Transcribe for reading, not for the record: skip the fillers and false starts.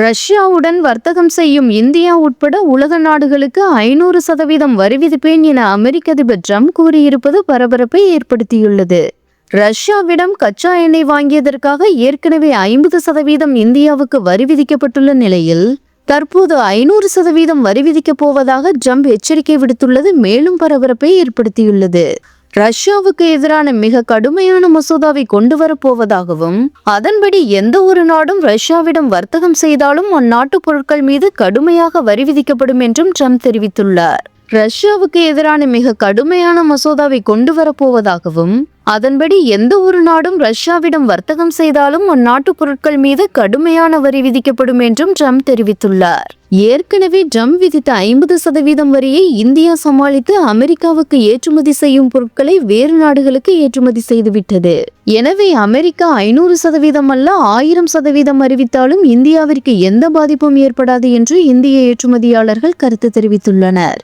ரஷ்யாவுடன் வர்த்தகம் செய்யும் இந்தியா உட்பட உலக நாடுகளுக்கு 500% வரி விதிப்பேன் என அமெரிக்க அதிபர் ட்ரம்ப் கூறியிருப்பது பரபரப்பை ஏற்படுத்தியுள்ளது. ரஷ்யாவிடம் கச்சா எண்ணெய் வாங்கியதற்காக ஏற்கனவே 50% இந்தியாவுக்கு வரி விதிக்கப்பட்டுள்ள நிலையில் தற்போது 500% வரி விதிக்கப் போவதாக ட்ரம்ப் எச்சரிக்கை விடுத்துள்ளது மேலும் பரபரப்பை ஏற்படுத்தியுள்ளது. ரஷ்யாவுக்கு எதிரான மிக கடுமையான மசோதாவை கொண்டு வரப்போவதாகவும் அதன்படி எந்த ஒரு நாடும் ரஷ்யாவிடம் வர்த்தகம் செய்தாலும் அந்நாட்டு பொருட்கள் மீது கடுமையாக வரி விதிக்கப்படும் என்றும் ட்ரம்ப் தெரிவித்துள்ளார். ரஷ்யாவுக்கு எதிரான மிக கடுமையான மசோதாவை கொண்டு வரப்போவதாகவும் அதன்படி எந்த ஒரு நாடும் ரஷ்யாவிடம் வர்த்தகம் செய்தாலும் அந்நாட்டு பொருட்கள் மீது கடுமையான வரி விதிக்கப்படும் என்றும் ட்ரம்ப் தெரிவித்துள்ளார். ஏற்கனவே ட்ரம்ப் விதித்த 50% வரியை இந்தியா சமாளித்து அமெரிக்காவுக்கு ஏற்றுமதி செய்யும் பொருட்களை வேறு நாடுகளுக்கு ஏற்றுமதி செய்துவிட்டது. எனவே அமெரிக்கா 500% அல்ல 1000% அறிவித்தாலும் இந்தியாவிற்கு எந்த பாதிப்பும் ஏற்படாது என்று இந்திய ஏற்றுமதியாளர்கள் கருத்து தெரிவித்துள்ளனர்.